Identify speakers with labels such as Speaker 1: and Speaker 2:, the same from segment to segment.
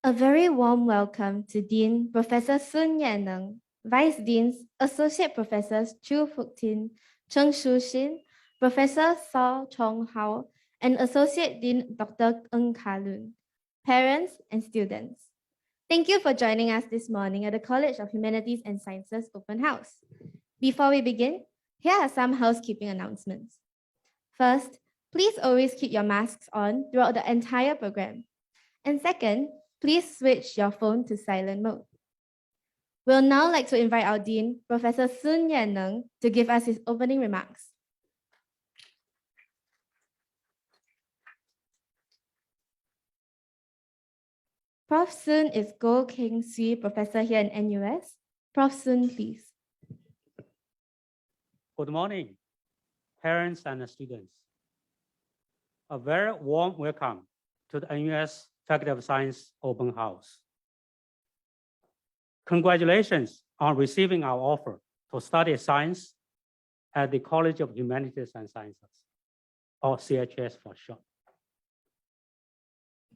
Speaker 1: A very warm welcome to Dean Professor Sun Yeneng, Vice Deans, Associate Professors Chu Fuk Tin, Cheng Shu Shin, Professor Saw Chong Hao, and Associate Dean Dr. Ng Kalun, parents and students. Thank you for joining us this morning at the College of Humanities and Sciences Open House. Before we begin, here are some housekeeping announcements. First, please always keep your masks on throughout the entire program. And second, please switch your phone to silent mode. We'll now like to invite our Dean, Professor Sun Yeneng, to give us his opening remarks. Prof. Sun is Goh Keng Swee Professor here in NUS. Prof. Sun, please.
Speaker 2: Good morning, parents and students. A very warm welcome to the NUS Faculty of Science Open House. Congratulations on receiving our offer to study science at the College of Humanities and Sciences, or CHS for short.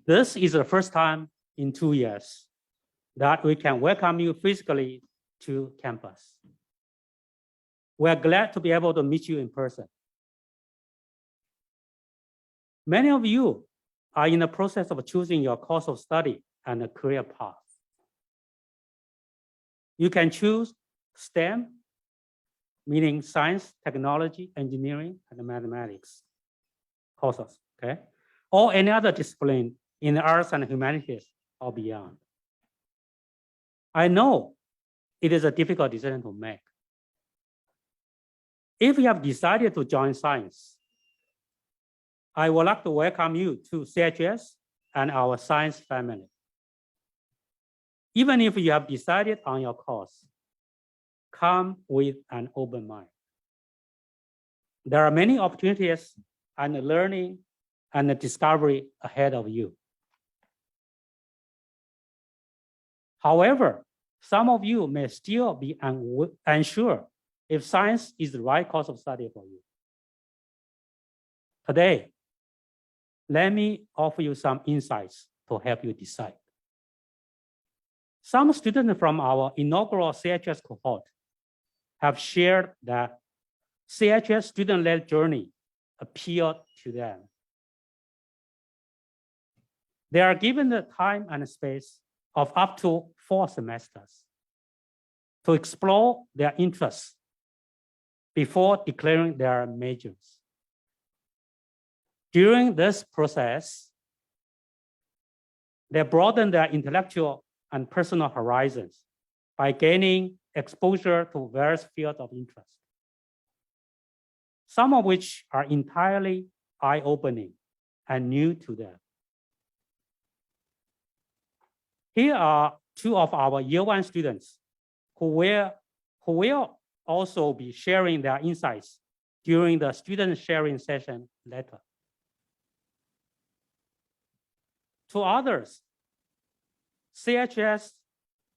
Speaker 2: This is the first time in 2 years that we can welcome you physically to campus. We are glad to be able to meet you in person. Many of you are in the process of choosing your course of study and a career path. You can choose STEM, meaning science, technology, engineering, and mathematics courses, okay? Or any other discipline in the arts and humanities or beyond. I know it is a difficult decision to make. If you have decided to join science, I would like to welcome you to CHS and our science family. Even if you have decided on your course, come with an open mind. There are many opportunities and learning and discovery ahead of you. However, some of you may still be unsure if science is the right course of study for you. Today, let me offer you some insights to help you decide. Some students from our inaugural CHS cohort have shared that CHS student-led journey appealed to them. They are given the time and space of up to 4 semesters to explore their interests before declaring their majors. During this process, they broaden their intellectual and personal horizons by gaining exposure to various fields of interest, some of which are entirely eye-opening and new to them. Here are 2 of our year 1 students who will also be sharing their insights during the student sharing session later. To others, CHS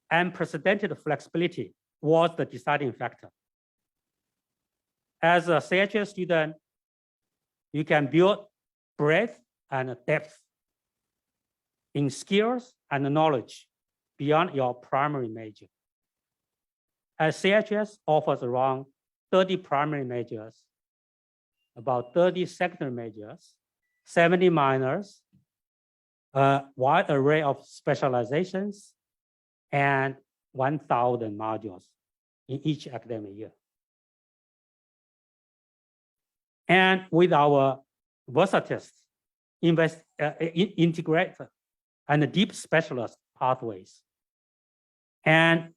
Speaker 2: unprecedented flexibility was the deciding factor. As a CHS student, you can build breadth and depth in skills and knowledge beyond your primary major. As CHS offers around 30 primary majors, about 30 secondary majors, 70 minors, a wide array of specializations, and 1,000 modules in each academic year. And with our versatile, integrated, and deep specialist pathways, and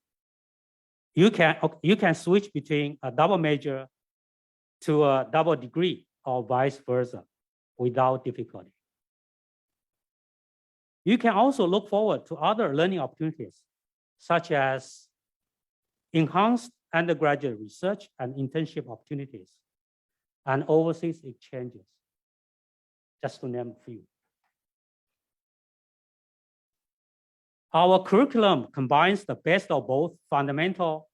Speaker 2: you can switch between a double major to a double degree or vice versa without difficulty. You can also look forward to other learning opportunities, such as enhanced undergraduate research and internship opportunities, and overseas exchanges, just to name a few. Our curriculum combines the best of both fundamental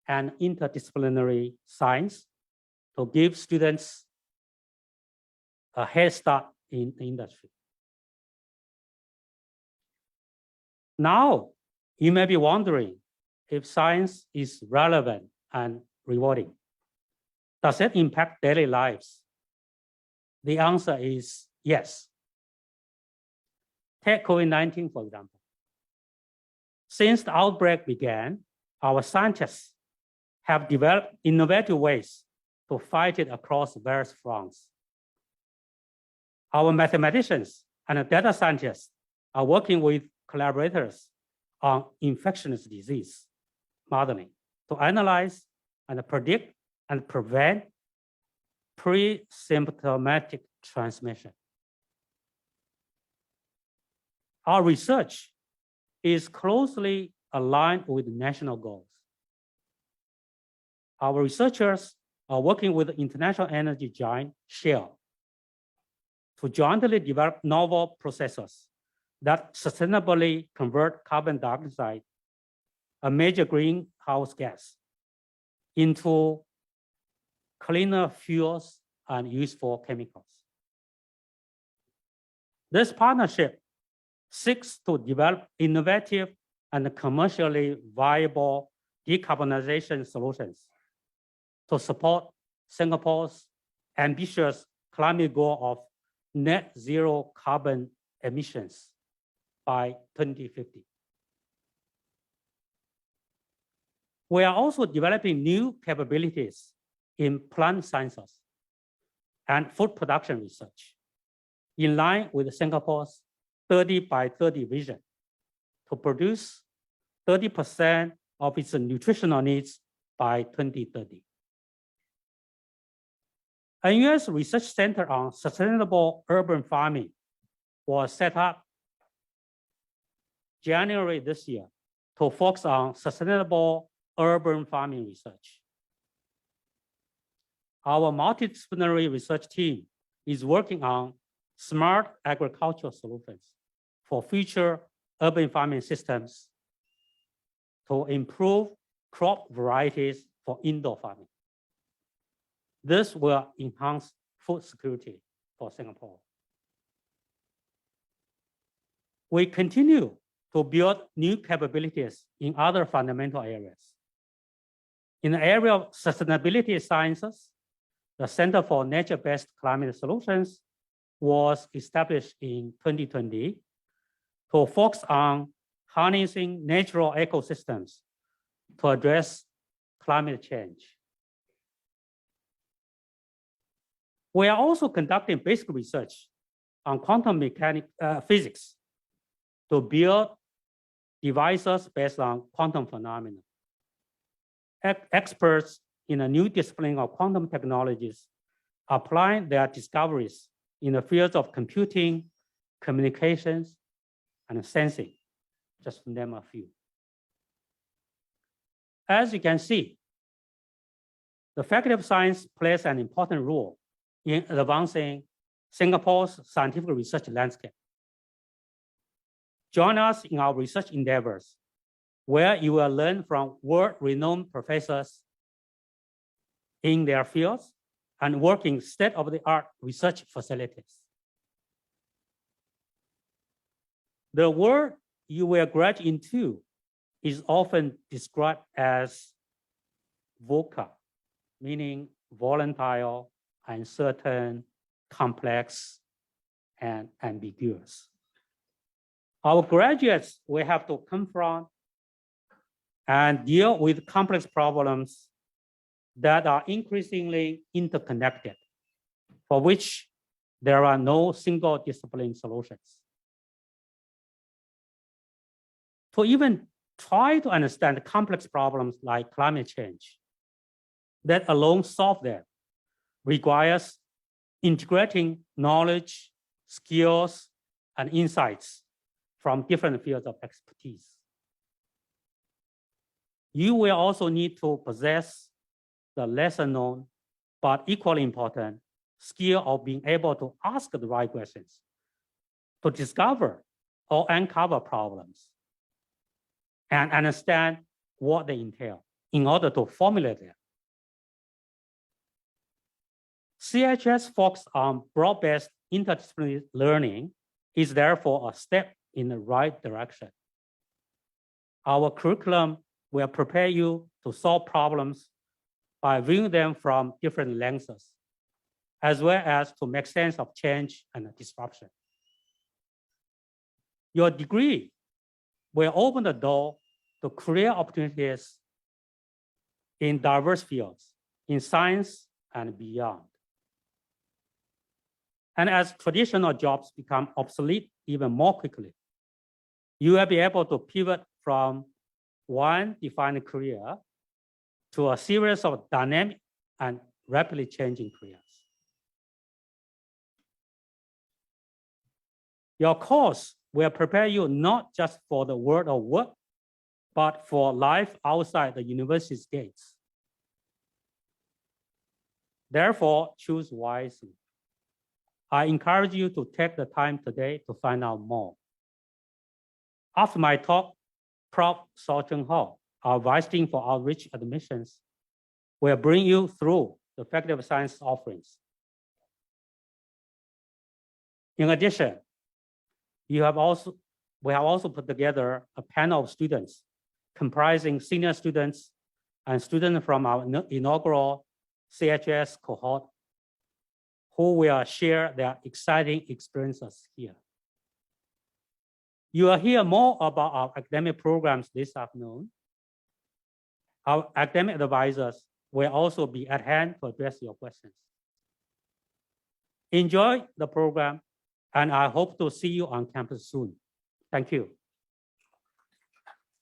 Speaker 2: and interdisciplinary science to give students a head start in the industry. Now, you may be wondering if science is relevant and rewarding. Does it impact daily lives? The answer is yes. Take COVID-19, for example. Since the outbreak began, our scientists have developed innovative ways to fight it across various fronts. Our mathematicians and data scientists are working with collaborators on infectious disease modeling to analyze and predict and prevent pre-symptomatic transmission. Our research is closely aligned with national goals. Our researchers are working with the international energy giant Shell to jointly develop novel processes that sustainably convert carbon dioxide, a major greenhouse gas, into cleaner fuels and useful chemicals. This partnership seeks to develop innovative and commercially viable decarbonization solutions to support Singapore's ambitious climate goal of net zero carbon emissions by 2050. We are also developing new capabilities in plant sciences and food production research, in line with Singapore's 30 by 30 vision to produce 30% of its nutritional needs by 2030. A NUS research center on sustainable urban farming was set up January this year to focus on sustainable urban farming research. Our multidisciplinary research team is working on smart agricultural solutions for future urban farming systems to improve crop varieties for indoor farming. This will enhance food security for Singapore. We continue to build new capabilities in other fundamental areas. In the area of sustainability sciences, the Center for Nature-Based Climate Solutions was established in 2020 to focus on harnessing natural ecosystems to address climate change. We are also conducting basic research on quantum physics to build devices based on quantum phenomena. Experts in a new discipline of quantum technologies applying their discoveries in the fields of computing, communications, and sensing, just to name a few. As you can see, the Faculty of Science plays an important role in advancing Singapore's scientific research landscape. Join us in our research endeavors, where you will learn from world-renowned professors in their fields and work in state-of-the-art research facilities. The world you will graduate into is often described as VUCA, meaning volatile, uncertain, complex, and ambiguous. Our graduates will have to confront and deal with complex problems that are increasingly interconnected, for which there are no single discipline solutions. To even try to understand complex problems like climate change, that alone solve them requires integrating knowledge, skills, and insights from different fields of expertise. You will also need to possess the lesser known, but equally important skill of being able to ask the right questions, to discover or uncover problems, and understand what they entail in order to formulate them. CHS focus on broad-based interdisciplinary learning is therefore a step in the right direction. Our curriculum will prepare you to solve problems by viewing them from different lenses, as well as to make sense of change and disruption. Your degree will open the door to career opportunities in diverse fields, in science and beyond. And as traditional jobs become obsolete even more quickly, you will be able to pivot from one defined career to a series of dynamic and rapidly changing careers. Your course will prepare you not just for the world of work, but for life outside the university's gates. Therefore, choose wisely. I encourage you to take the time today to find out more. After my talk, Prof. So Chung Ho, our Vice Dean for Outreach Admissions, will bring you through the Faculty of Science offerings. In addition, we have also put together a panel of students comprising senior students and students from our inaugural CHS cohort who will share their exciting experiences here. You will hear more about our academic programs this afternoon. Our academic advisors will also be at hand to address your questions. Enjoy the program, and I hope to see you on campus soon. Thank you.